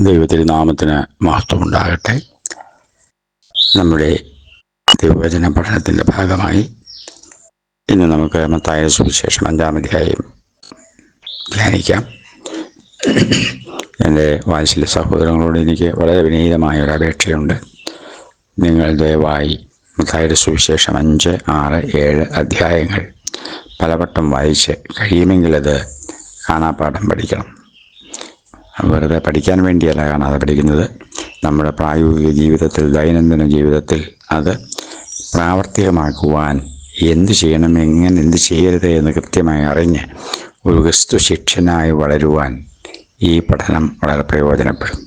ദൈവത്തിരുനാമത്തിന് മഹത്വമുണ്ടാകട്ടെ. നമ്മുടെ ദൈവവചന പഠനത്തിൻ്റെ ഭാഗമായി ഇന്ന് നമുക്ക് മത്തായിയുടെ സുവിശേഷം 5-ാം അധ്യായം ധ്യാനിക്കാം. എൻ്റെ വാത്സല്യ സഹോദരങ്ങളോട് എനിക്ക് വളരെ വിനീതമായ ഒരു അപേക്ഷയുണ്ട്. നിങ്ങൾ ദയവായി മത്തായിയുടെ സുവിശേഷം 5, 6, 7 അധ്യായങ്ങൾ പലവട്ടം വായിച്ച് കഴിയുമെങ്കിൽ അത് കാണാപ്പാഠം പഠിക്കണം. വെറുതെ പഠിക്കാൻ വേണ്ടിയല്ല കാണാതെ പഠിക്കുന്നത്. നമ്മുടെ പ്രായോഗിക ജീവിതത്തിൽ, ദൈനംദിന ജീവിതത്തിൽ അത് പ്രാവർത്തികമാക്കുവാൻ എന്ത് ചെയ്യണം, എങ്ങനെ എന്ത് ചെയ്യരുത് എന്ന് കൃത്യമായി അറിഞ്ഞ് ഒരു ക്രിസ്തു ശിഷ്യനായി വളരുവാൻ ഈ പഠനം വളരെ പ്രയോജനപ്പെടും.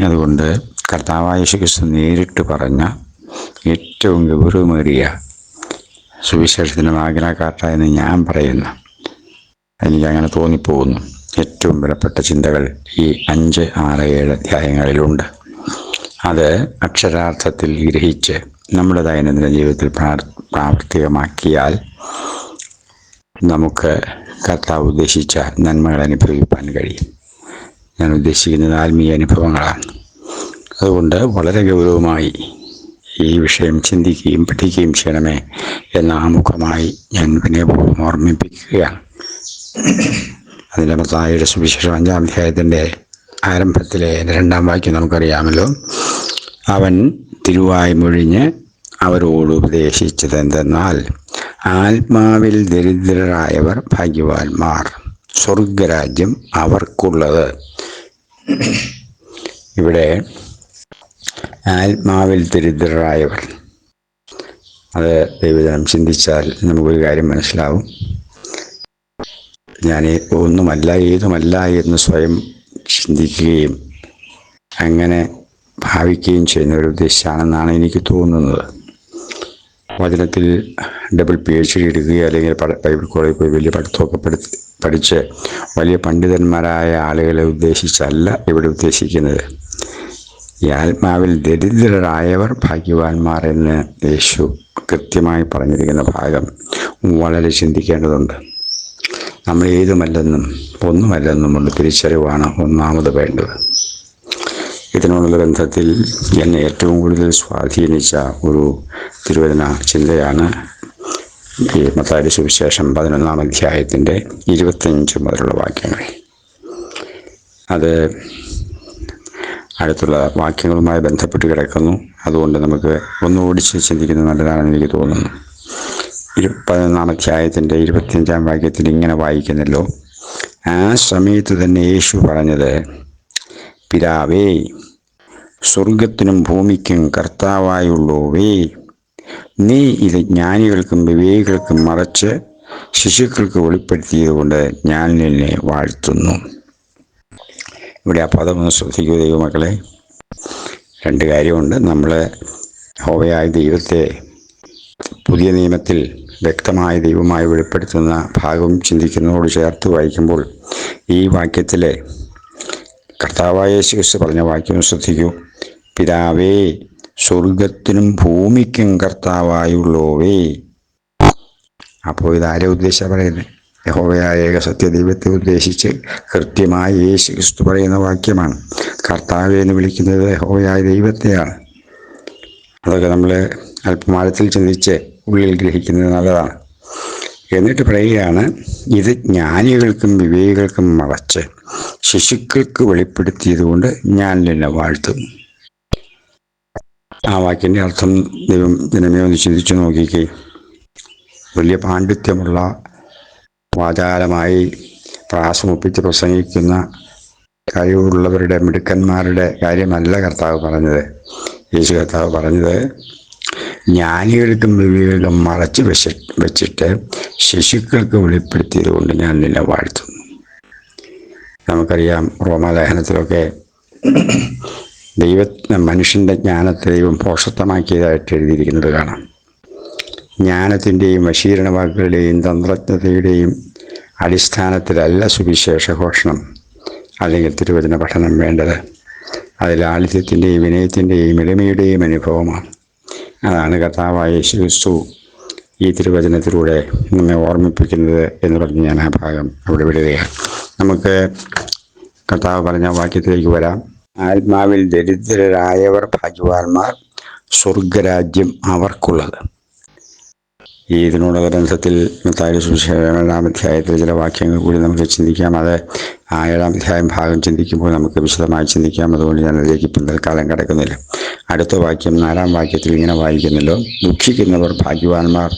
അതുകൊണ്ട് കർത്താവായ യേശുക്രിസ്തു നേരിട്ട് പറഞ്ഞ ഏറ്റവും ഗൗരവമേറിയ സുവിശേഷത്തിൻ്റെ ആഗ്രഹക്കാരനെന്ന് ഞാൻ പറയുന്ന, എനിക്കങ്ങനെ തോന്നിപ്പോകുന്നു, ഏറ്റവും വിലപ്പെട്ട ചിന്തകൾ ഈ 5, 6, 7 അധ്യായങ്ങളിലുണ്ട്. അത് അക്ഷരാർത്ഥത്തിൽ ഗ്രഹിച്ച് നമ്മുടെ ദൈനംദിന ജീവിതത്തിൽ പ്രാവർത്തികമാക്കിയാൽ നമുക്ക് കർത്താവ് ഉദ്ദേശിച്ച നന്മകൾ അനുഭവിക്കാൻ കഴിയും. ഞാൻ ഉദ്ദേശിക്കുന്നത് ആത്മീയ അനുഭവങ്ങളാണ്. അതുകൊണ്ട് വളരെ ഗൗരവമായി ഈ വിഷയം ചിന്തിക്കുകയും പഠിക്കുകയും ചെയ്യണമേ എന്ന ആമുഖമായി ഞാൻ വിനയപൂർവ്വം ഓർമ്മിപ്പിക്കുകയാണ്. അതിൻ്റെ മത്തായിയുടെ സുവിശേഷം 5-ാം അധ്യായത്തിൻ്റെ ആരംഭത്തിലെ 2-ാം വാക്യം നമുക്കറിയാമല്ലോ. അവൻ തിരുവായ് മൊഴിഞ്ഞ് അവരോട് ഉപദേശിച്ചത് എന്തെന്നാൽ, ആത്മാവിൽ ദരിദ്രരായവർ ഭാഗ്യവാന്മാർ, സ്വർഗരാജ്യം അവർക്കുള്ളത്. ഇവിടെ ആത്മാവിൽ ദരിദ്രരായവർ, അത് ദൈവജനം ചിന്തിച്ചാൽ നമുക്കൊരു കാര്യം മനസ്സിലാവും. ഞാൻ ഒന്നുമല്ല ഏതുമല്ല എന്ന് സ്വയം ചിന്തിക്കുകയും അങ്ങനെ ഭാവിക്കുകയും ചെയ്യുന്ന ഒരു ഉദ്ദേശമാണെന്നാണ് എനിക്ക് തോന്നുന്നത്. വചനത്തിൽ ഡബിൾ PhD എടുക്കുകയോ അല്ലെങ്കിൽ ബൈബിൾ കോളേജിൽ പോയി വലിയ പഠിത്തമൊക്കെ പഠിച്ച് വലിയ പണ്ഡിതന്മാരായ ആളുകളെ ഉദ്ദേശിച്ചല്ല ഇവിടെ ഉദ്ദേശിക്കുന്നത്. ഈ ആത്മാവിൽ ദരിദ്രരായവർ ഭാഗ്യവാന്മാർ എന്ന് യേശു കൃത്യമായി പറഞ്ഞിരിക്കുന്ന ഭാഗം വളരെ ചിന്തിക്കേണ്ടതുണ്ട്. നമ്മൾ ഏതുമല്ലെന്നും ഒന്നുമല്ലെന്നുമുള്ള തിരിച്ചറിവാണ് ഒന്നാമത് വേണ്ടത്. ഇതിനോടുള്ള ബന്ധത്തിൽ എന്നെ ഏറ്റവും കൂടുതൽ സ്വാധീനിച്ച ഒരു തിരുവചന ചിന്തയാണ് ഈ മത്തായിയുടെ സുവിശേഷം 11-ാം അധ്യായത്തിൻ്റെ 25 മുതലുള്ള വാക്യങ്ങൾ. അത് അടുത്തുള്ള വാക്യങ്ങളുമായി ബന്ധപ്പെട്ട് കിടക്കുന്നു. അതുകൊണ്ട് നമുക്ക് ഒന്നുകൂടി ചിന്തിക്കുന്നത് നല്ലതാണെന്ന് എനിക്ക് തോന്നുന്നു. 11-ാം അധ്യായത്തിൻ്റെ 25-ാം വാക്യത്തിൽ ഇങ്ങനെ വായിക്കുന്നല്ലോ: ആ സമയത്ത് തന്നെ യേശു പറഞ്ഞത്, പിതാവേ, സ്വർഗത്തിനും ഭൂമിക്കും കർത്താവായുള്ളോവേ, നീ ഇത് ജ്ഞാനികൾക്കും വിവേകികൾക്കും മറച്ച് ശിശുക്കൾക്ക് വെളിപ്പെടുത്തിയത് കൊണ്ട് ഞാൻ നിന്നെ വാഴ്ത്തുന്നു. ഇവിടെ ആ പദമൊന്ന് ശ്രദ്ധിക്കൂ ദൈവമക്കളെ. 2 കാര്യമുണ്ട്. നമ്മൾ യഹോവയായ ദൈവത്തെ പുതിയ നിയമത്തിൽ വ്യക്തമായ ദൈവമായി വെളിപ്പെടുത്തുന്ന ഭാഗം ചിന്തിക്കുന്നതോട് ചേർത്ത് വായിക്കുമ്പോൾ ഈ വാക്യത്തിലെ കർത്താവായ യേശുക്രിസ്തു പറഞ്ഞ വാക്യം ശ്രദ്ധിക്കൂ: പിതാവേ, സ്വർഗത്തിനും ഭൂമിക്കും കർത്താവായുള്ളോവേ. അപ്പോൾ ഇതാരെ ഉദ്ദേശിച്ചാണ് പറയുന്നത്? യഹോവയായ ഏകസത്യ ദൈവത്തെ ഉദ്ദേശിച്ച് കൃത്യമായി യേശുക്രിസ്തു പറയുന്ന വാക്യമാണ്. കർത്താവെ എന്ന് വിളിക്കുന്നത് യഹോവയായ ദൈവത്തെയാണ്. അതൊക്കെ നമ്മൾ അല്പമാഴത്തിൽ ചിന്തിച്ച് ഉള്ളിൽ ഗ്രഹിക്കുന്നത് നല്ലതാണ്. എന്നിട്ട് പറയുകയാണ്, ഇത് ജ്ഞാനികൾക്കും വിവേകികൾക്കും മറച്ച് ശിശുക്കൾക്ക് വെളിപ്പെടുത്തിയത് കൊണ്ട് ഞാൻ നിന്നെ വാഴ്ത്തും. ആ വാക്കിൻ്റെ അർത്ഥം ദൈവം ജനമേ ഒന്ന് ചിന്തിച്ചു നോക്കിക്കേ. വലിയ പാണ്ഡിത്യമുള്ള, വാചാലമായി പ്രാസമൊപ്പിച്ച് പ്രസംഗിക്കുന്ന കഴിവുള്ളവരുടെ, മിടുക്കന്മാരുടെ കാര്യമല്ല കർത്താവ് പറഞ്ഞത്. യേശു കർത്താവ് പറഞ്ഞത്, ജ്ഞാനികൾക്കും വിവേകികൾക്കും മറച്ച് വെച്ചിട്ട് ശിശുക്കൾക്ക് വെളിപ്പെടുത്തിയത് കൊണ്ട് ഞാൻ നിന്നെ വാഴ്ത്തുന്നു. നമുക്കറിയാം, റോമാലേഖനത്തിലൊക്കെ മനുഷ്യൻ്റെ ജ്ഞാനത്തെ ദൈവം ഭോഷത്വമാക്കിയതായിട്ട് എഴുതിയിരിക്കുന്നത് കാണാം. ജ്ഞാനത്തിൻ്റെയും വശീകരണ വാക്കുകളുടെയും തന്ത്രജ്ഞതയുടെയും അടിസ്ഥാനത്തിലല്ല സുവിശേഷ ഘോഷണം അല്ലെങ്കിൽ തിരുവചന പഠനം വേണ്ടത്. അത് ലാളിത്യത്തിൻ്റെയും വിനയത്തിൻ്റെയും എളിമയുടെയും അനുഭവമാണ്. അതാണ് കർത്താവായ യേശുക്രിസ്തു ഈ തിരുവചനത്തിലൂടെ നമ്മെ ഓർമ്മിപ്പിക്കുന്നത് എന്ന് പറഞ്ഞ് ഞാൻ ആ ഭാഗം അവിടെ വിടുകയാണ്. നമുക്ക് കർത്താവ് പറഞ്ഞ വാക്യത്തിലേക്ക് വരാം. ആത്മാവിൽ ദരിദ്രരായവർ ഭാഗ്യവാന്മാർ, സ്വർഗരാജ്യം അവർക്കുള്ളത്. ഇതിനോടുള്ള ബന്ധത്തിൽ മത്തായിയുടെ സുവിശേഷം 7-ാം അധ്യായത്തിൽ ചില വാക്യങ്ങൾ കൂടി നമുക്ക് ചിന്തിക്കാം. അത് 7-ാം അധ്യായം ഭാഗം ചിന്തിക്കുമ്പോൾ നമുക്ക് വിശദമായി ചിന്തിക്കാം. അതുകൊണ്ട് ഞാൻ അതിലേക്ക് ഇപ്പം തൽക്കാലം കിടക്കുന്നില്ല. അടുത്ത വാക്യം 4-ാം വാക്യത്തിൽ ഇങ്ങനെ വായിക്കുന്നല്ലോ: ദുഃഖിക്കുന്നവർ ഭാഗ്യവാന്മാർ,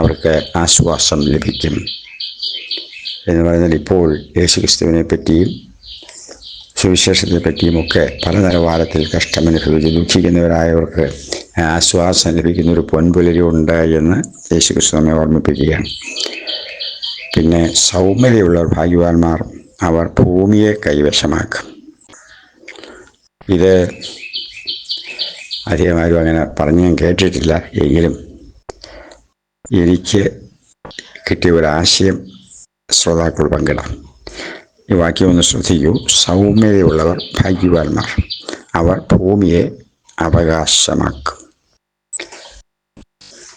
അവർക്ക് ആശ്വാസം ലഭിക്കും എന്ന് പറയുന്നത്. ഇപ്പോൾ യേശുക്രിസ്തുവിനെ പറ്റിയും സുവിശേഷത്തെ പറ്റിയുമൊക്കെ പല നിലവാരത്തിൽ കഷ്ടമനുഭവിച്ച് ദുഃഖിക്കുന്നവരായവർക്ക് ആശ്വാസം ലഭിക്കുന്ന ഒരു പൊൻപുലരി ഉണ്ട് എന്ന് യേശുക്രിസ്തു നമ്മെ ഓർമ്മിപ്പിക്കുകയാണ്. പിന്നെ സൗമ്യതയുള്ളവർ ഭാഗ്യവാന്മാർ, അവർ ഭൂമിയെ കൈവശമാക്കും. ഇത് അധികമാരും അങ്ങനെ പറഞ്ഞ് ഞാൻ കേട്ടിട്ടില്ല. എങ്കിലും എനിക്ക് കിട്ടിയ ഒരാശയം ശ്രോതാക്കൾ പങ്കിടാം. ഈ വാക്യം ഒന്ന് ശ്രദ്ധിക്കൂ. സൗമ്യതയുള്ളവർ ഭാഗ്യവാന്മാർ, അവർ ഭൂമിയെ അവകാശമാക്കും.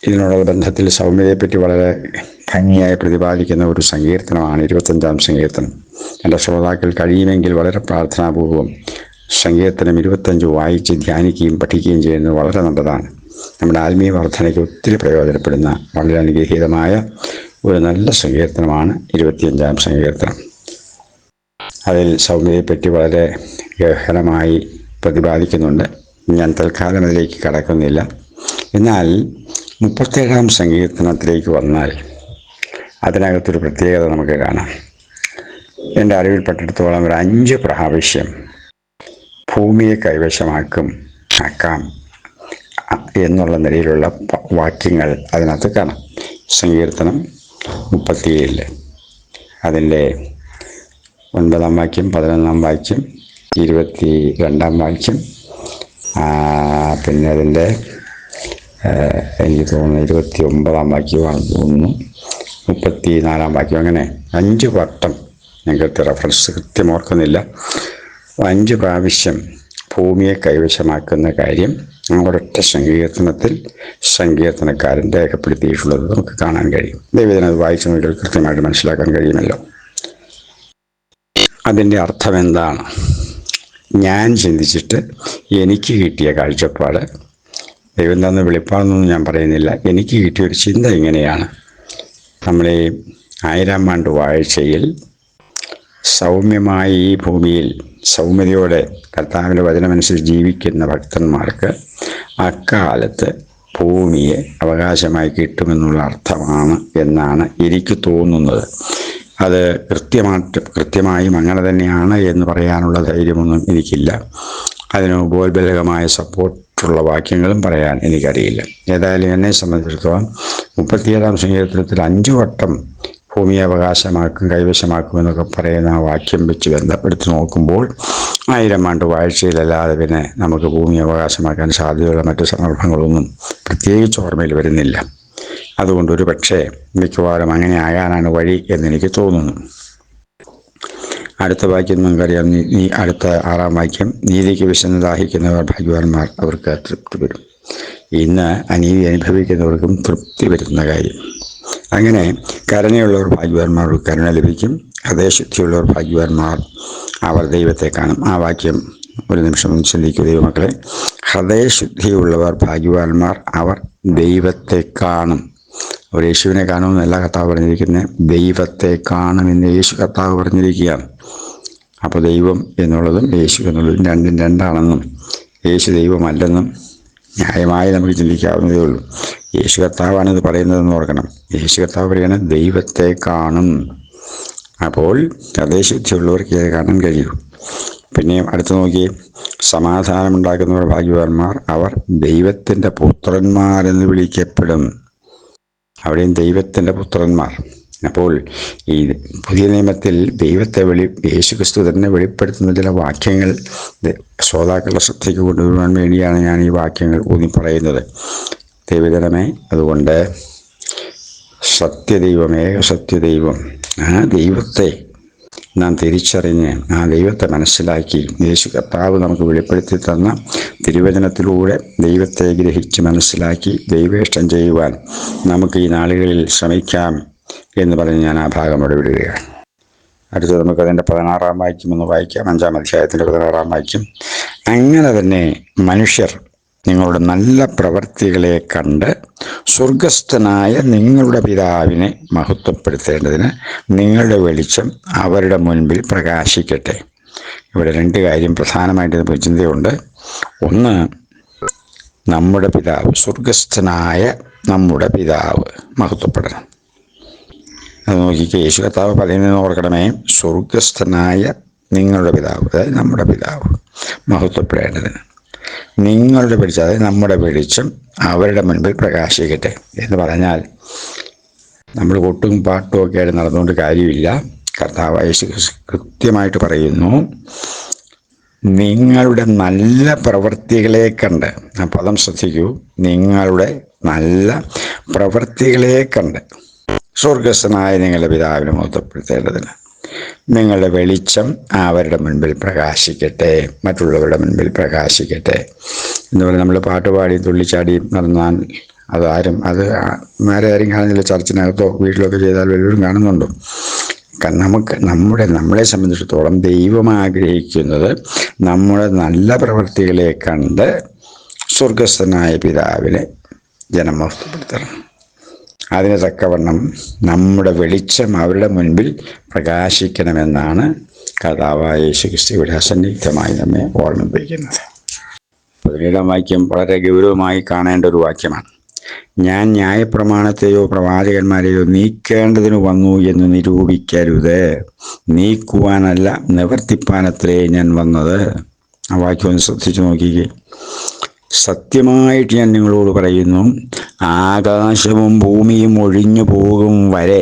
ഇതിനോടുള്ള ബന്ധത്തിൽ സൗമ്യതയെപ്പറ്റി വളരെ ഭംഗിയായി പ്രതിപാദിക്കുന്ന ഒരു സങ്കീർത്തനമാണ് 25-ാം സങ്കീർത്തനം. എൻ്റെ ശ്രോതാക്കൾ കഴിയുമെങ്കിൽ വളരെ പ്രാർത്ഥനാപൂർവം സങ്കീർത്തനം 25 വായിച്ച് ധ്യാനിക്കുകയും പഠിക്കുകയും ചെയ്യുന്നത് വളരെ നല്ലതാണ്. നമ്മുടെ ആത്മീയ വർധനയ്ക്ക് ഒത്തിരി പ്രയോജനപ്പെടുന്ന വളരെ അനുഗ്രഹീതമായ ഒരു നല്ല സങ്കീർത്തനമാണ് 25-ാം സങ്കീർത്തനം. അതിൽ സൗമ്യതയെപ്പറ്റി വളരെ ഗഹനമായി പ്രതിപാദിക്കുന്നുണ്ട്. ഞാൻ തൽക്കാലം അതിലേക്ക് കടക്കുന്നില്ല. എന്നാൽ 37-ാം സങ്കീർത്തനത്തിലേക്ക് വന്നാൽ അതിനകത്തൊരു പ്രത്യേകത നമുക്ക് കാണാം. എൻ്റെ അറിവിൽപ്പെട്ടിടത്തോളം ഒരു 5 പ്രാവശ്യം ഭൂമിയെ കൈവശമാക്കാം എന്നുള്ള നിലയിലുള്ള വാക്യങ്ങൾ അതിനകത്ത് കാണാം. സങ്കീർത്തനം 37 അതിൻ്റെ 9-ാം വാക്യം, 11-ാം വാക്യം, 22-ാം വാക്യം, പിന്നെ അതിൻ്റെ എനിക്ക് തോന്നുന്നു 29-ാം വാക്യമാണ് തോന്നുന്നു, 34-ാം വാക്യം. അങ്ങനെ 5 വട്ടം, ഞങ്ങൾക്ക് റെഫറൻസ് കൃത്യം ഓർക്കുന്നില്ല, 5 പ്രാവശ്യം ഭൂമിയെ കൈവശമാക്കുന്ന കാര്യം ഒരൊറ്റ സങ്കീർത്തനത്തിൽ സങ്കീർത്തനക്കാരൻ രേഖപ്പെടുത്തിയിട്ടുള്ളത് നമുക്ക് കാണാൻ കഴിയും. ദൈവത്തിനത് വായിച്ചു നോക്കിയാൽ കൃത്യമായിട്ട് മനസ്സിലാക്കാൻ കഴിയുമല്ലോ. അതിൻ്റെ അർത്ഥം എന്താണ്? ഞാൻ ചിന്തിച്ചിട്ട് എനിക്ക് കിട്ടിയ കാഴ്ചപ്പാട്, ദൈവം തന്ന വെളിപ്പാടെന്നൊന്നും ഞാൻ പറയുന്നില്ല, എനിക്ക് കിട്ടിയൊരു ചിന്ത ഇങ്ങനെയാണ്. നമ്മളെ 1000-ാം ആണ്ട് വാഴ്ചയിൽ സൗമ്യമായ ഈ ഭൂമിയിൽ സൗമ്യതയോടെ കർത്താവിൻ്റെ വചനമനുസരിച്ച് ജീവിക്കുന്ന ഭക്തന്മാർക്ക് അക്കാലത്ത് ഭൂമിയെ അവകാശമായി കിട്ടുമെന്നുള്ള അർത്ഥമാണ് എന്നാണ് എനിക്ക് തോന്നുന്നത്. അത് കൃത്യമായും അങ്ങനെ തന്നെയാണ് എന്ന് പറയാനുള്ള ധൈര്യമൊന്നും എനിക്കില്ല. അതിന് ഉപോത്ബലകമായ സപ്പോർട്ടുള്ള വാക്യങ്ങളും പറയാൻ എനിക്കറിയില്ല. ഏതായാലും എന്നെ സംബന്ധിച്ചിടത്തോളം 37-ാം സങ്കീർത്തനത്തിൽ 5 വട്ടം ഭൂമിയെ അവകാശമാക്കും, കൈവശമാക്കുമെന്നൊക്കെ പറയുന്ന ആ വാക്യം വെച്ച് ബന്ധപ്പെടുത്തി നോക്കുമ്പോൾ 1000 ആണ്ട് വാഴ്ചയിലല്ലാതെ പിന്നെ നമുക്ക് ഭൂമി അവകാശമാക്കാൻ സാധ്യതയുള്ള മറ്റു സന്ദർഭങ്ങളൊന്നും പ്രത്യേകിച്ച് ഓർമ്മയിൽ വരുന്നില്ല. അതുകൊണ്ട് ഒരു പക്ഷേ മിക്കവാറും അങ്ങനെ ആകാനാണ് വഴി എന്നെനിക്ക് തോന്നുന്നു. അടുത്ത വാക്യം നമുക്കറിയാം. അടുത്ത 6-ാം വാക്യം: നീതിക്ക് വിശന്ന് ദാഹിക്കുന്നവർ ഭാഗ്യവാന്മാർ, അവർക്ക് തൃപ്തി വരും. ഇന്ന് അനീതി അനുഭവിക്കുന്നവർക്കും തൃപ്തി വരുന്ന കാര്യം. അങ്ങനെ കരുണയുള്ളവർ ഭാഗ്യവാന്മാർക്ക് കരുണ ലഭിക്കും, ഹൃദയശുദ്ധിയുള്ളവർ ഭാഗ്യവാന്മാർ, അവർ ദൈവത്തെ കാണും. ആ വാക്യം ഒരു നിമിഷം ഒന്ന് ചിന്തിക്കൂ ദൈവമക്കളെ. ഹൃദയശുദ്ധിയുള്ളവർ ഭാഗ്യവാന്മാർ, അവർ ദൈവത്തെ കാണും. അവർ യേശുവിനെ കാണുമെന്നല്ല കർത്താവ് പറഞ്ഞിരിക്കുന്നത്, ദൈവത്തെ കാണുമെന്ന് യേശു കർത്താവ് പറഞ്ഞിരിക്കുകയാണ്. അപ്പോൾ ദൈവം എന്നുള്ളതും യേശു എന്നുള്ളതും രണ്ടും രണ്ടാണെന്നും യേശു ദൈവമല്ലെന്നും ന്യായമായി നമുക്ക് ചിന്തിക്കാവുന്നതേ ഉള്ളൂ. യേശു കർത്താവാണിത് പറയുന്നതെന്ന് ഓർക്കണം. യേശു കർത്താവ് പറയുന്നത് ദൈവത്തെ കാണും. അപ്പോൾ ഹൃദയശുദ്ധിയുള്ളവർക്ക് ഇത് കാണാൻ കഴിയും. പിന്നെയും അടുത്ത് നോക്കി: സമാധാനമുണ്ടാക്കുന്നവർ ഭാഗ്യവാന്മാർ, അവർ ദൈവത്തിൻ്റെ പുത്രന്മാരെന്ന് വിളിക്കപ്പെടും. അവിടെയും ദൈവത്തിൻ്റെ പുത്രന്മാർ. അപ്പോൾ ഈ പുതിയ നിയമത്തിൽ ദൈവത്തെ യേശുക്രിസ്തു തന്നെ വെളിപ്പെടുത്തുന്ന ചില വാക്യങ്ങൾ ശ്രോതാക്കളുടെ ശ്രദ്ധയ്ക്ക് കൊണ്ടുവരുവാൻ വേണ്ടിയാണ് ഞാൻ ഈ വാക്യങ്ങൾ ഊന്നി പറയുന്നത്. ദൈവജനമേ, അതുകൊണ്ട് സത്യദൈവം, ഏക സത്യദൈവം, ആ ദൈവത്തെ നാം തിരിച്ചറിഞ്ഞ് ആ ദൈവത്തെ മനസ്സിലാക്കി യേശു കർത്താവ് നമുക്ക് വെളിപ്പെടുത്തി തന്ന തിരുവചനത്തിലൂടെ ദൈവത്തെ ഗ്രഹിച്ച് മനസ്സിലാക്കി ദൈവേഷ്ടം ചെയ്യുവാൻ നമുക്ക് ഈ നാളുകളിൽ ശ്രമിക്കാം എന്ന് പറഞ്ഞ് ഞാൻ ആ ഭാഗം ഇവിടെ വിടുകയാണ്. അടുത്തത് നമുക്കതിൻ്റെ 16-ാം വാക്യം ഒന്ന് വായിക്കാം. 5-ാം അധ്യായത്തിൻ്റെ 16-ാം വാക്യം. അങ്ങനെ തന്നെ മനുഷ്യർ നിങ്ങളുടെ നല്ല പ്രവൃത്തികളെ കണ്ട് സ്വർഗസ്ഥനായ നിങ്ങളുടെ പിതാവിനെ മഹത്വപ്പെടുത്തേണ്ടതിന് നിങ്ങളുടെ വെളിച്ചം അവരുടെ മുൻപിൽ പ്രകാശിക്കട്ടെ. ഇവിടെ 2 കാര്യം പ്രധാനമായിട്ട് ചിന്തയുണ്ട്. ഒന്ന്, നമ്മുടെ പിതാവ്, സ്വർഗസ്ഥനായ നമ്മുടെ പിതാവ് മഹത്വപ്പെടണം. അത് നോക്കിക്കേ, യേശു കർത്താവ് പറയുന്നതെന്ന് ഓർക്കണമേ, സ്വർഗസ്ഥനായ നിങ്ങളുടെ പിതാവ്, അതായത് നമ്മുടെ പിതാവ് മഹത്വപ്പെടേണ്ടതിന് നിങ്ങളുടെ വെളിച്ചം, അതായത് നമ്മുടെ വെളിച്ചം അവരുടെ മുൻപിൽ പ്രകാശിക്കട്ടെ എന്ന് പറഞ്ഞാൽ നമ്മൾ കൊട്ടും പാട്ടും ഒക്കെ ആയിട്ട് നടന്നുകൊണ്ട് കാര്യമില്ല. കർത്താവ് യേശു കൃത്യമായിട്ട് പറയുന്നു, നിങ്ങളുടെ നല്ല പ്രവൃത്തികളെ കണ്ട്, ആ പദം ശ്രദ്ധിക്കൂ, നിങ്ങളുടെ നല്ല പ്രവൃത്തികളെ കണ്ട് സ്വർഗസ്ഥനായ നിങ്ങളുടെ പിതാവിനെ മഹത്വപ്പെടുത്തേണ്ടതിന് നിങ്ങളുടെ വെളിച്ചം അവരുടെ മുൻപിൽ പ്രകാശിക്കട്ടെ, മറ്റുള്ളവരുടെ മുൻപിൽ പ്രകാശിക്കട്ടെ എന്ന് പറഞ്ഞാൽ നമ്മൾ പാട്ടുപാടി തുള്ളിച്ചാടി നടന്നാൽ അത് ആരും കാണുന്നില്ല. ചർച്ചിനകത്തോ വീട്ടിലൊക്കെ ചെയ്താൽ വല്ലവരും കാണുന്നുണ്ടോ? നമ്മളെ സംബന്ധിച്ചിടത്തോളം ദൈവം ആഗ്രഹിക്കുന്നത് നമ്മുടെ നല്ല പ്രവൃത്തികളെ കണ്ട് സ്വർഗസ്ഥനായ പിതാവിനെ ജനം മഹത്വപ്പെടുത്തണം. അതിന് തക്കവണ്ണം നമ്മുടെ വെളിച്ചം അവരുടെ മുൻപിൽ പ്രകാശിക്കണമെന്നാണ് കർത്താവായ യേശുക്രിസ്തു ഇവിടെ അസന്നിഗ്ധമായി നമ്മെ ഓർമ്മിപ്പിക്കുന്നത്. 17-ാം വാക്യം വളരെ ഗൗരവമായി കാണേണ്ട ഒരു വാക്യമാണ്. ഞാൻ ന്യായപ്രമാണത്തെയോ പ്രവാചകന്മാരെയോ നീക്കേണ്ടതിന് വന്നു എന്ന് നിരൂപിക്കരുത്, നീക്കുവാനല്ല നിവർത്തിപ്പാനത്രേ ഞാൻ വന്നത്. ആ വാക്യം ഒന്ന് ശ്രദ്ധിച്ചു നോക്കിക്കേ. സത്യമായിട്ട് ഞാൻ നിങ്ങളോട് പറയുന്നു, ആകാശവും ഭൂമിയും ഒഴിഞ്ഞു പോകും വരെ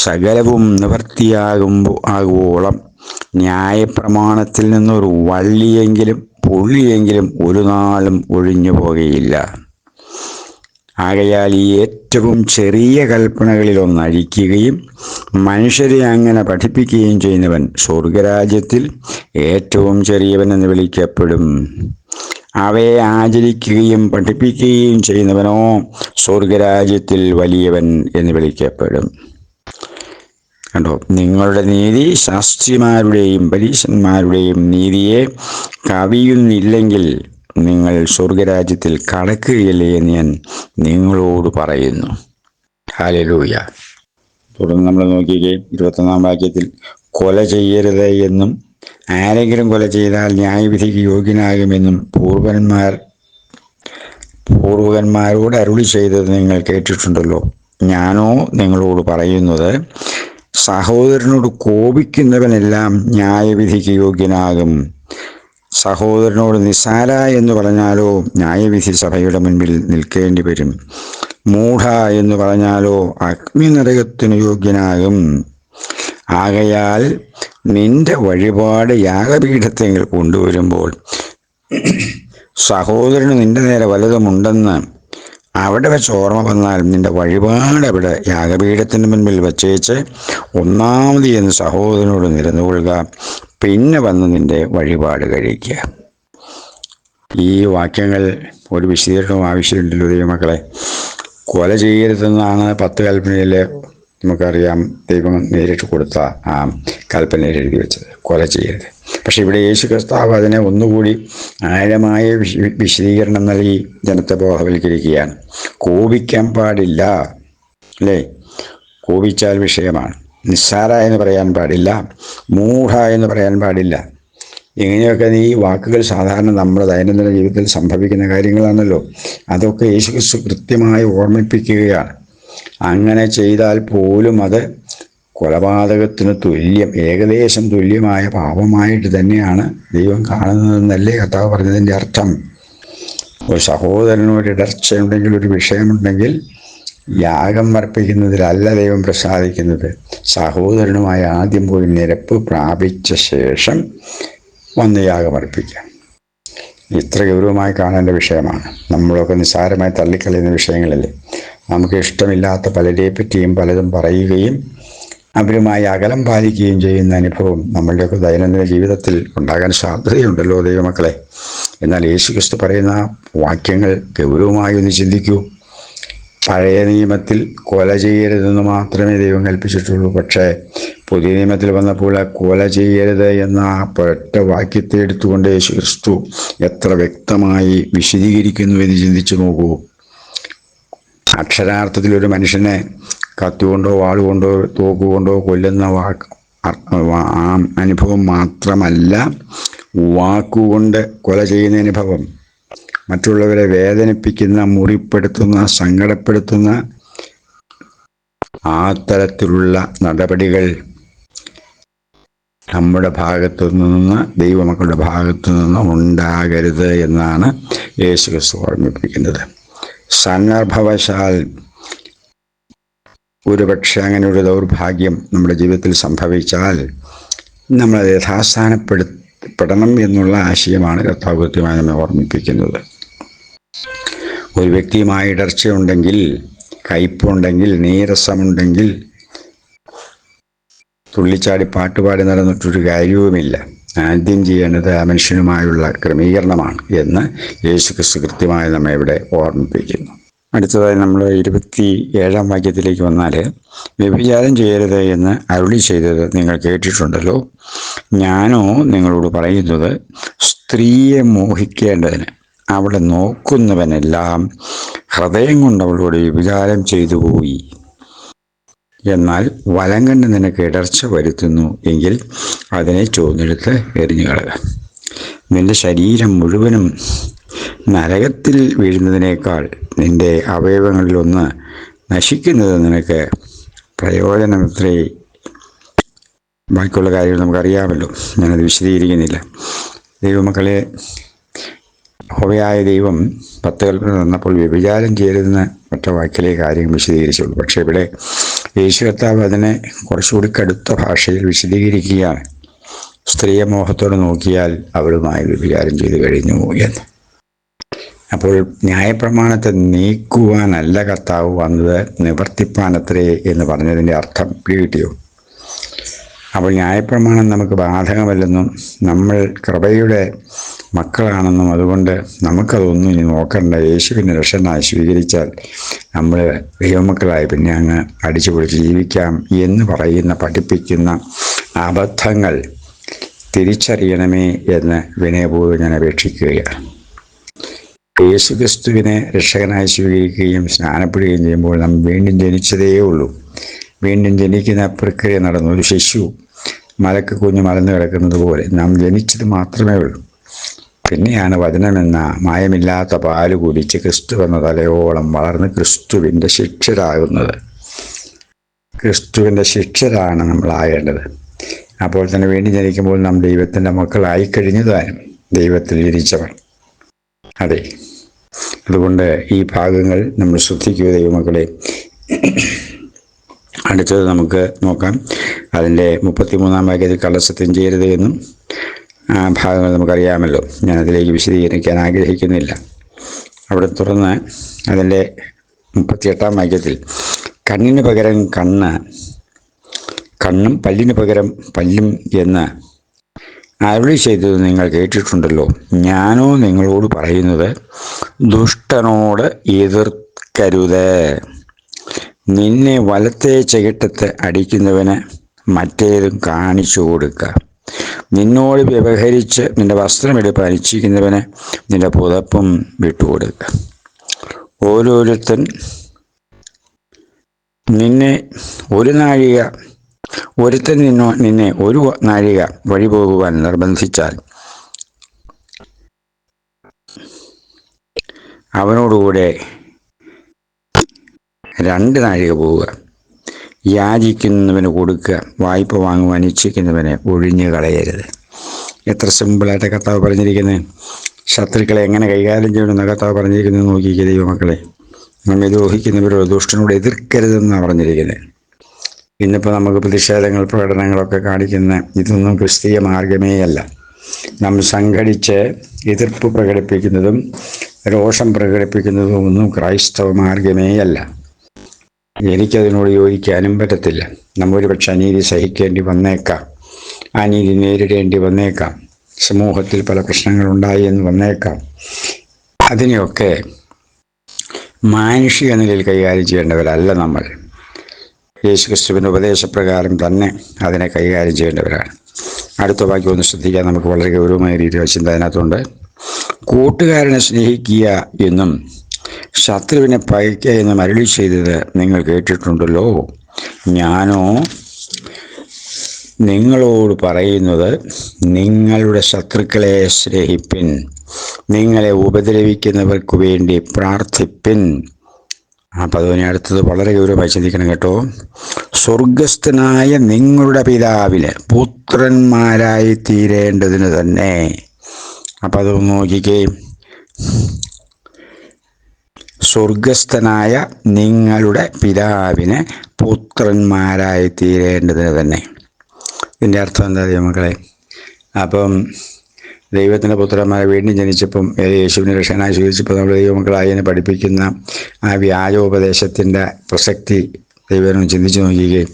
സകലവും നിവർത്തിയാകുവോളം ന്യായപ്രമാണത്തിൽ നിന്നൊരു വള്ളിയെങ്കിലും പുള്ളിയെങ്കിലും ഒരു നാളും ഒഴിഞ്ഞു പോകുകയില്ല. ആകയാൽ ഈ ഏറ്റവും ചെറിയ കൽപ്പനകളിലൊന്ന് അഴിക്കുകയും മനുഷ്യരെ അങ്ങനെ പഠിപ്പിക്കുകയും ചെയ്യുന്നവൻ സ്വർഗരാജ്യത്തിൽ ഏറ്റവും ചെറിയവൻ എന്ന് വിളിക്കപ്പെടും. അവയെ ആചരിക്കുകയും പഠിപ്പിക്കുകയും ചെയ്യുന്നവനോ സ്വർഗരാജ്യത്തിൽ വലിയവൻ എന്ന് വിളിക്കപ്പെടും. കണ്ടോ, നിങ്ങളുടെ നീതി ശാസ്ത്രിമാരുടെയും പരീശന്മാരുടെയും നീതിയെ കവിയുന്നില്ലെങ്കിൽ നിങ്ങൾ സ്വർഗരാജ്യത്തിൽ കടക്കുകയില്ലേ എന്ന് ഞാൻ നിങ്ങളോട് പറയുന്നു. ഹല്ലേലൂയ. തുടർന്ന് നമ്മൾ നോക്കിക്കേ, 21-ാം വാക്യത്തിൽ കൊല ചെയ്യരുത് എന്നും ആരെങ്കിലും കൊല ചെയ്താൽ ന്യായവിധിക്ക് യോഗ്യനാകുമെന്നും പൂർവകന്മാരോട് അരുളി ചെയ്തത് നിങ്ങൾ കേട്ടിട്ടുണ്ടല്ലോ. ഞാനോ നിങ്ങളോട് പറയുന്നത്, സഹോദരനോട് കോപിക്കുന്നവനെല്ലാം ന്യായവിധിക്ക് യോഗ്യനാകും. സഹോദരനോട് നിസ്സാര എന്ന് പറഞ്ഞാലോ ന്യായവിധി സഭയുടെ മുൻപിൽ നിൽക്കേണ്ടി വരും. മൂഢ എന്ന് പറഞ്ഞാലോ അഗ്നിനരകത്തിന് യോഗ്യനാകും. ആകയാൽ നിന്റെ വഴിപാട് യാഗപീഠത്തിൽ കൊണ്ടുവരുമ്പോൾ സഹോദരന് നിന്റെ നേരെ വല്ലതുമുണ്ടെന്ന് അവിടെ വെച്ച് ഓർമ്മ വന്നാൽ നിന്റെ വഴിപാട് അവിടെ യാഗപീഠത്തിന് മുൻപിൽ വച്ചേച്ച് ഒന്നാമത് എന്ന് സഹോദരനോട് നിരന്നുകൊള്ളുക, പിന്നെ വന്ന് നിന്റെ വഴിപാട് കഴിക്കുക. ഈ വാക്യങ്ങൾ ഒരു വിശദീകരണവും ആവശ്യമുണ്ടല്ലോ ദൈവമക്കളെ. കൊല ചെയ്യരുതെന്നാണ് 10 കൽപ്പനയിലെ നമുക്കറിയാം, ദൈവം നേരിട്ട് കൊടുത്ത ആ കൽപ്പനയിൽ എഴുതി വെച്ചത്, കൊല ചെയ്യരുത്. പക്ഷെ ഇവിടെ യേശു കർത്താവ് അതിനെ ഒന്നുകൂടി ആഴമായ വിശദീകരണം നൽകി ജനത്തെ ബോധവൽക്കരിക്കുകയാണ്. കോപിക്കാൻ പാടില്ല, അല്ലേ? കോപിച്ചാൽ വിഷയമാണ്. നിസ്സാര എന്ന് പറയാൻ പാടില്ല, മൂഢ എന്ന് പറയാൻ പാടില്ല. ഇങ്ങനെയൊക്കെ ഈ വാക്കുകൾ സാധാരണ നമ്മുടെ ദൈനംദിന ജീവിതത്തിൽ സംഭവിക്കുന്ന കാര്യങ്ങളാണല്ലോ. അതൊക്കെ യേശുക്രിസ്തു കൃത്യമായി ഓർമ്മിപ്പിക്കുകയാണ്. അങ്ങനെ ചെയ്താൽ പോലും അത് കൊലപാതകത്തിന് തുല്യം, ഏകദേശം തുല്യമായ പാപമായിട്ട് തന്നെയാണ് ദൈവം കാണുന്നതെന്നല്ലേ കർത്താവ് പറഞ്ഞതിൻ്റെ അർത്ഥം. ഒരു സഹോദരനോട് ഇടർച്ചയുണ്ടെങ്കിൽ, ഒരു വിഷയമുണ്ടെങ്കിൽ യാഗം അർപ്പിക്കുന്നതിലല്ല ദൈവം പ്രസാദിക്കുന്നത്. സഹോദരനുമായി ആദ്യം പോയി നിരപ്പ് പ്രാപിച്ച ശേഷം വന്ന് യാഗം അർപ്പിക്കാം. ഇത്ര ഗൗരവമായി കാണേണ്ട വിഷയമാണ്. നമ്മളൊക്കെ നിസ്സാരമായി തള്ളിക്കളയുന്ന വിഷയങ്ങളല്ലേ. നമുക്ക് ഇഷ്ടമില്ലാത്ത പലരെ പറ്റിയും പലതും പറയുകയും അവരുമായി അകലം പാലിക്കുകയും ചെയ്യുന്ന അനുഭവം നമ്മളുടെയൊക്കെ ദൈനംദിന ജീവിതത്തിൽ ഉണ്ടാകാൻ സാധ്യതയുണ്ടല്ലോ ദൈവമക്കളെ. എന്നാൽ യേശുക്രിസ്തു പറയുന്ന വാക്യങ്ങൾ ഗൗരവമായി ഒന്ന് ചിന്തിക്കൂ. പഴയ നിയമത്തിൽ കൊല ചെയ്യരുതെന്ന് മാത്രമേ ദൈവം കൽപ്പിച്ചിട്ടുള്ളൂ. പക്ഷേ പുതിയ നിയമത്തിൽ വന്നപ്പോൾ കൊല ചെയ്യരുത് എന്ന ആ ഒറ്റ വാക്യത്തെ എടുത്തുകൊണ്ട് യേശു ക്രിസ്തു എത്ര വ്യക്തമായി വിശദീകരിക്കുന്നു എന്ന് ചിന്തിച്ചു നോക്കൂ. അക്ഷരാർത്ഥത്തിൽ ഒരു മനുഷ്യനെ കത്തികൊണ്ടോ വാളുകൊണ്ടോ തോക്കുകൊണ്ടോ കൊല്ലുന്ന ആ അനുഭവം മാത്രമല്ല, വാക്കുകൊണ്ട് കൊല ചെയ്യുന്ന അനുഭവം, മറ്റുള്ളവരെ വേദനിപ്പിക്കുന്ന, മുറിപ്പെടുത്തുന്ന, സങ്കടപ്പെടുത്തുന്ന ആ തരത്തിലുള്ള നടപടികൾ നമ്മുടെ ഭാഗത്തു നിന്ന്, ദൈവമക്കളുടെ ഭാഗത്തു നിന്ന് ഉണ്ടാകരുത് എന്നാണ് യേശു ക്രിസ്തു ഓർമ്മിപ്പിക്കുന്നത്. സന്ദർഭവശാൽ ഒരുപക്ഷെ അങ്ങനെ ഒരു ദൗർഭാഗ്യം നമ്മുടെ ജീവിതത്തിൽ സംഭവിച്ചാൽ നമ്മളത് യഥാസ്ഥാനപ്പെടണം എന്നുള്ള ആശയമാണ് കർത്താവ് കൃത്യമായി നമ്മെ ഓർമ്മിപ്പിക്കുന്നത്. ഒരു വ്യക്തിയുമായി ഇടർച്ചയുണ്ടെങ്കിൽ, കയ്പുണ്ടെങ്കിൽ, നീരസമുണ്ടെങ്കിൽ തുള്ളിച്ചാടി പാട്ടുപാടി നടന്നിട്ടൊരു കാര്യവുമില്ല. ആദ്യം ചെയ്യേണ്ടത് ആ മനുഷ്യനുമായുള്ള ക്രമീകരണമാണ് എന്ന് യേശു ക്രിസ്തു കൃത്യമായി നമ്മെ ഇവിടെ ഓർമ്മിപ്പിക്കുന്നു. അടുത്തതായി നമ്മൾ 27-ാം വാക്യത്തിലേക്ക് വന്നാൽ, വ്യഭിചാരം ചെയ്യരുത് എന്ന് അരുളി ചെയ്തത് നിങ്ങൾ കേട്ടിട്ടുണ്ടല്ലോ. ഞാനോ നിങ്ങളോട് പറയുന്നത്, സ്ത്രീയെ മോഹിക്കേണ്ടതിന് അവളെ നോക്കുന്നവനെല്ലാം ഹൃദയം കൊണ്ട് അവളോട് വ്യഭിചാരം ചെയ്തു പോയി. എന്നാൽ വലം കണ്ട് നിനക്ക് ഇടർച്ച വരുത്തുന്നു എങ്കിൽ അതിനെ ചുവന്നെടുത്ത് എറിഞ്ഞു കളയുക. നിന്റെ ശരീരം മുഴുവനും നരകത്തിൽ വീഴുന്നതിനേക്കാൾ നിന്റെ അവയവങ്ങളിലൊന്ന് നശിക്കുന്നത് നിനക്ക് പ്രയോജനമത്രേ. ബാക്കിയുള്ള കാര്യങ്ങൾ നമുക്കറിയാമല്ലോ, ഞാനത് വിശദീകരിക്കുന്നില്ല. ദൈവമക്കളെ, യഹോവയായ ദൈവം 10 കൽപ്പന തന്നപ്പോൾ വ്യഭിചാരം ചെയ്യരുതെന്ന് ഒറ്റ വാക്കിലെ കാര്യം വിശദീകരിച്ചുള്ളൂ. പക്ഷേ ഇവിടെ യേശു കർത്താവ് അതിനെ കുറച്ചുകൂടി കടുത്ത ഭാഷയിൽ വിശദീകരിക്കുകയാണ്. സ്ത്രീയെ മോഹത്തോടെ നോക്കിയാൽ അവളുമായി വ്യഭിചാരം ചെയ്തു കഴിഞ്ഞു എന്ന്. അപ്പോൾ ന്യായപ്രമാണത്തെ നീക്കുവാനല്ല കർത്താവ് വന്നത്, നിവർത്തിപ്പാനത്രേ എന്ന് പറഞ്ഞതിൻ്റെ അർത്ഥം പിടികിട്ടിയോ? അപ്പോൾ ന്യായപ്രമാണം നമുക്ക് ബാധകമല്ലെന്നും നമ്മൾ കൃപയുടെ മക്കളാണെന്നും അതുകൊണ്ട് നമുക്കതൊന്നും ഇനി നോക്കണ്ട, യേശുവിനെ രക്ഷനായി സ്വീകരിച്ചാൽ നമ്മൾ ദൈവമക്കളായി പിന്നെ അങ്ങ് അടിച്ചു പൊളിച്ച് ജീവിക്കാം എന്ന് പഠിപ്പിക്കുന്ന അബദ്ധങ്ങൾ തിരിച്ചറിയണമേ എന്ന് വിനയപൂർവ്വം ഞാൻ അപേക്ഷിക്കുകയാണ്. യേശു ക്രിസ്തുവിനെ രക്ഷകനായി സ്വീകരിക്കുകയും സ്നാനപ്പെടുകയും ചെയ്യുമ്പോൾ നാം വീണ്ടും ജനിച്ചതേ ഉള്ളൂ. വീണ്ടും ജനിക്കുന്ന പ്രക്രിയ നടന്നു. ഒരു ശിശു മലക്ക് കുഞ്ഞ് മലന്ന് കിടക്കുന്നത് പോലെ നാം ജനിച്ചത് മാത്രമേ ഉള്ളൂ. പിന്നെയാണ് വചനമെന്ന മായമില്ലാത്ത പാല് കുടിച്ച് ക്രിസ്തു എന്ന തലയോളം വളർന്ന് ക്രിസ്തുവിൻ്റെ ശിഷ്യരാകുന്നത്. ക്രിസ്തുവിൻ്റെ ശിഷ്യരാണ് നമ്മളാകേണ്ടത്. അപ്പോൾ തന്നെ വീണ്ടും ജനിക്കുമ്പോൾ നാം ദൈവത്തിൻ്റെ മക്കളായി കഴിഞ്ഞതാനും, ദൈവത്തിൽ ജനിച്ചവർ. അതെ, അതുകൊണ്ട് ഈ ഭാഗങ്ങൾ നമ്മൾ ശ്രദ്ധിക്കുക ദൈവമക്കളെ. അടുത്തത് നമുക്ക് നോക്കാം. അതിൻ്റെ 33-ാം വാക്യത്തിൽ കള്ളസത്യം ചെയ്യരുത് എന്നും ആ ഭാഗങ്ങൾ നമുക്കറിയാമല്ലോ. ഞാനതിലേക്ക് വിശദീകരിക്കാൻ ആഗ്രഹിക്കുന്നില്ല. അവിടെ തുറന്ന് അതിൻ്റെ 38-ാം വാക്യത്തിൽ കണ്ണിന് പകരം കണ്ണും പല്ലിന് പകരം പല്ലും എന്ന് അരുളി ചെയ്തത് നിങ്ങൾ കേട്ടിട്ടുണ്ടല്ലോ. ഞാനോ നിങ്ങളോട് പറയുന്നത്, ദുഷ്ടനോട് എതിർക്കരുത്. നിന്നെ വലത്തെ ചെകിട്ടത്ത് അടിക്കുന്നവന് മറ്റേതും കാണിച്ചു കൊടുക്കുക. നിന്നോട് വ്യവഹരിച്ച് നിന്റെ വസ്ത്രമെടുപ്പാൻ ഇച്ഛിക്കുന്നവന് നിന്റെ പുതപ്പും വിട്ടുകൊടുക്കുക. ഓരോരുത്തൻ നിന്നെ ഒരു നാഴിക വഴി പോകുവാൻ നിർബന്ധിച്ചാൽ അവനോടുകൂടെ 2 നാഴിക പോവുക. യാചിക്കുന്നവന് കൊടുക്കുക, വായ്പ വാങ്ങുവാൻ ഇച്ഛിക്കുന്നവനെ ഒഴിഞ്ഞു കളയരുത്. എത്ര സിമ്പിളായിട്ട് കർത്താവ് പറഞ്ഞിരിക്കുന്നത്. ശത്രുക്കളെ എങ്ങനെ കൈകാര്യം ചെയ്യണമെന്ന് കർത്താവ് പറഞ്ഞിരിക്കുന്നത് നോക്കിക്കുക ദൈവമക്കളെ. നമ്മെ ദ്രോഹിക്കുന്നവരോ ദുഷ്ടനോട് എതിർക്കരുതെന്നാണ് പറഞ്ഞിരിക്കുന്നത്. ഇന്നിപ്പോൾ നമുക്ക് പ്രതിഷേധങ്ങൾ, പ്രകടനങ്ങളൊക്കെ കാണിക്കുന്ന ഇതൊന്നും ക്രിസ്തീയ മാർഗമേ അല്ല. നാം സംഘടിച്ച് എതിർപ്പ് പ്രകടിപ്പിക്കുന്നതും രോഷം പ്രകടിപ്പിക്കുന്നതും ഒന്നും ക്രൈസ്തവ മാർഗമേ അല്ല. എനിക്കതിനോട് യോജിക്കാനും പറ്റത്തില്ല. നമ്മൾ ഒരുപക്ഷെ അനീതി സഹിക്കേണ്ടി വന്നേക്കാം, അനീതി നേരിടേണ്ടി വന്നേക്കാം, സമൂഹത്തിൽ പല പ്രശ്നങ്ങളുണ്ടായി എന്ന് വന്നേക്കാം. അതിനെയൊക്കെ മാനുഷിക നിലയിൽ കൈകാര്യം ചെയ്യേണ്ടവരല്ല നമ്മൾ. യേശുക്രിസ്തുവിൻ്റെ ഉപദേശപ്രകാരം തന്നെ അതിനെ കൈകാര്യം ചെയ്യേണ്ടവരാണ്. അടുത്ത വാക്യം ഒന്ന് ശ്രദ്ധിക്കാൻ നമുക്ക് വളരെ ഗൗരവമായ രീതിയിൽ ചിന്ത അതിനകത്തുണ്ട്. കൂട്ടുകാരനെ സ്നേഹിക്കുക എന്നും ശത്രുവിനെ പകയ്ക്കുക എന്നും അരുളി ചെയ്തത് നിങ്ങൾ കേട്ടിട്ടുണ്ടല്ലോ. ഞാനോ നിങ്ങളോട് പറയുന്നത്, നിങ്ങളുടെ ശത്രുക്കളെ സ്നേഹിപ്പിൻ, നിങ്ങളെ ഉപദ്രവിക്കുന്നവർക്ക് വേണ്ടി പ്രാർത്ഥിപ്പിൻ. അപ്പം അതിനെ അടുത്തത് വളരെ ഗൗരവമായി ചിന്തിക്കണം കേട്ടോ. സ്വർഗസ്ഥനായ നിങ്ങളുടെ പിതാവിന് പുത്രന്മാരായി തീരേണ്ടതിന് തന്നെ. അപ്പം അതൊന്ന് നോക്കിക്കേ. സ്വർഗസ്ഥനായ നിങ്ങളുടെ പിതാവിന് പുത്രന്മാരായി തീരേണ്ടതിന് തന്നെ. ഇതിൻ്റെ അർത്ഥം എന്താ മക്കളെ? അപ്പം ദൈവത്തിൻ്റെ പുത്രന്മാരെ വീണ്ടും ജനിച്ചപ്പം യേശുവിനെ രക്ഷകനായി സ്വീകരിച്ചപ്പോൾ നമ്മൾ ദൈവമക്കളായി എന്നെ പഠിപ്പിക്കുന്ന ആ വ്യാജോപദേശത്തിൻ്റെ പ്രസക്തി ദൈവം ചിന്തിച്ച് നോക്കുകയും,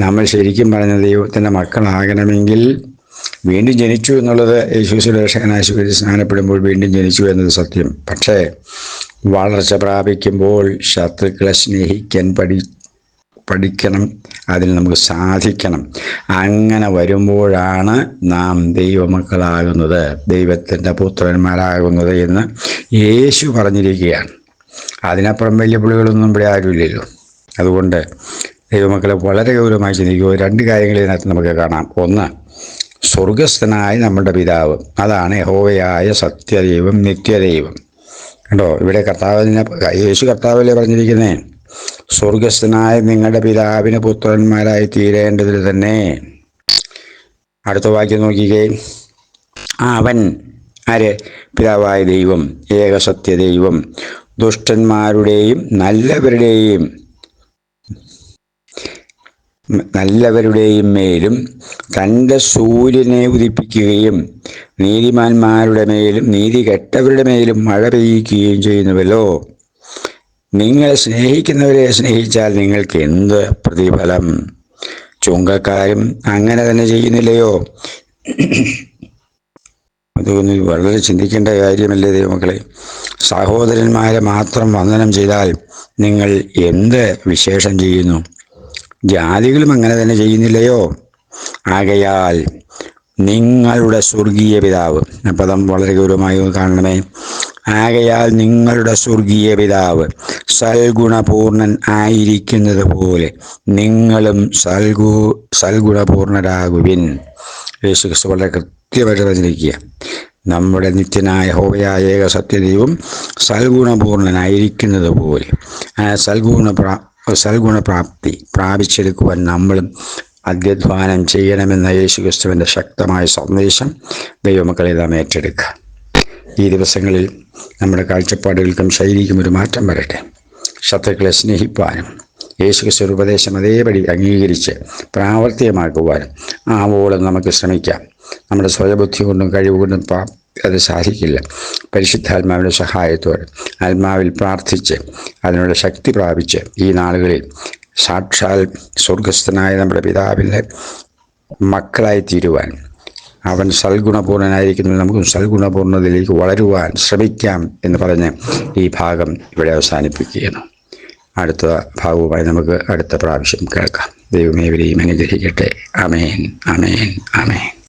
നമ്മൾ ശരിക്കും പറഞ്ഞ ദൈവത്തിൻ്റെ മക്കളാകണമെങ്കിൽ വീണ്ടും ജനിച്ചു എന്നുള്ളത് യേശുവിനെ രക്ഷകനായി സ്വീകരിച്ച് സ്നാനപ്പെടുമ്പോൾ വീണ്ടും ജനിച്ചു എന്നത് സത്യം. പക്ഷേ വളർച്ച പ്രാപിക്കുമ്പോൾ ശത്രുക്കളെ സ്നേഹിക്കാൻ പഠിക്കണം, അതിന് നമുക്ക് സാധിക്കണം. അങ്ങനെ വരുമ്പോഴാണ് നാം ദൈവമക്കളാകുന്നത്, ദൈവത്തിൻ്റെ പുത്രന്മാരാകുന്നത് എന്ന് യേശു പറഞ്ഞിരിക്കുകയാണ്. അതിനപ്പുറം വലിയ പുള്ളികളൊന്നും ഇവിടെ ആരുമില്ലല്ലോ. അതുകൊണ്ട് ദൈവമക്കളെ വളരെ ഗൗരവമായി ചിന്തിക്കുക. രണ്ട് കാര്യങ്ങൾ ഇതിനകത്ത് നമുക്ക് കാണാം. ഒന്ന്, സ്വർഗസ്ഥനായ നമ്മുടെ പിതാവ്, അതാണ് യഹോവയായ സത്യദൈവം, നിത്യദൈവം. കണ്ടോ, ഇവിടെ യേശു കർത്താവല്ലേ പറഞ്ഞിരിക്കുന്നേ, സ്വർഗസ്ഥനായ നിങ്ങളുടെ പിതാവിന് പുത്രന്മാരായി തീരേണ്ടതിൽ തന്നെ. അടുത്ത വാക്യം നോക്കിക്കേ. അവൻ ആര്? പിതാവായ ദൈവം, ഏകസത്യ ദൈവം, ദുഷ്ടന്മാരുടെയും നല്ലവരുടെയും മേലും തൻ്റെ സൂര്യനെ ഉദിപ്പിക്കുകയും നീതിമാന്മാരുടെ മേലും നീതി കെട്ടവരുടെ മേലും മഴ പെയ്യിക്കുകയും ചെയ്യുന്നുവല്ലോ. നിങ്ങളെ സ്നേഹിക്കുന്നവരെ സ്നേഹിച്ചാൽ നിങ്ങൾക്ക് എന്ത് പ്രതിഫലം? ചുങ്കക്കാരും അങ്ങനെ തന്നെ ചെയ്യുന്നില്ലയോ? അതൊന്ന് വളരെ ചിന്തിക്കേണ്ട കാര്യമല്ലേ ദൈവമക്കളെ? സഹോദരന്മാരെ മാത്രം വന്ദനം ചെയ്താൽ നിങ്ങൾ എന്ത് വിശേഷം ചെയ്യുന്നു? ജാതികളും അങ്ങനെ തന്നെ ചെയ്യുന്നില്ലയോ? ആകയാൽ നിങ്ങളുടെ സ്വർഗീയ പിതാവ്, പദം വളരെ ഗൗരവമായി കാണണമേ. ആകയാൽ നിങ്ങളുടെ സ്വർഗീയ പിതാവ് സൽഗുണപൂർണൻ ആയിരിക്കുന്നത് പോലെ നിങ്ങളും സൽഗുണപൂർണരാകുവിൻ. യേശുക്രിസ്തു വളരെ കൃത്യമായിട്ട് പറഞ്ഞിരിക്കുക. നമ്മുടെ നിത്യനായ യഹോവയായ ഏക സത്യദൈവം സൽഗുണപൂർണനായിരിക്കുന്നത് പോലെ ആ സൽഗുണപ്രാപ്തി പ്രാപിച്ചെടുക്കുവാൻ നമ്മളും അധ്വാനം ചെയ്യണമെന്ന യേശുക്രിസ്തുവിൻ്റെ ശക്തമായ സന്ദേശം ദൈവമക്കളെ നാം ഏറ്റെടുക്കുക. ഈ ദിവസങ്ങളിൽ നമ്മുടെ കാഴ്ചപ്പാടുകൾക്കും ശൈലിക്കും ഒരു മാറ്റം വരട്ടെ. ശത്രുക്കളെ സ്നേഹിപ്പാനും യേശുക്രിസ്തു ഉപദേശം അതേപടി അംഗീകരിച്ച് പ്രാവർത്തികമാക്കുവാനും ആവോളം നമുക്ക് ശ്രമിക്കാം. നമ്മുടെ സ്വയബുദ്ധി കൊണ്ടും കഴിവുകൊണ്ടും അത് സാധിക്കില്ല. പരിശുദ്ധാത്മാവിൻ്റെ സഹായത്തോടെ ആത്മാവിൽ പ്രാർത്ഥിച്ച് അതിനുള്ള ശക്തി പ്രാപിച്ച് ഈ നാളുകളിൽ സാക്ഷാൽ സ്വർഗസ്ഥനായ നമ്മുടെ പിതാവിൻ്റെ മക്കളായി തീരുവാൻ, അവൻ സൽഗുണപൂർണനായിരിക്കുന്നത് നമുക്കും സൽഗുണപൂർണതയിലേക്ക് വളരുവാൻ ശ്രമിക്കാം എന്ന് പറഞ്ഞ് ഈ ഭാഗം ഇവിടെ അവസാനിപ്പിക്കുകയാണ്. അടുത്ത ഭാഗവുമായി നമുക്ക് അടുത്ത പ്രാവശ്യം കേൾക്കാം. ദൈവമേ ഇവരെയും അനുഗ്രഹിക്കട്ടെ. ആമേൻ, ആമേൻ, ആമേൻ.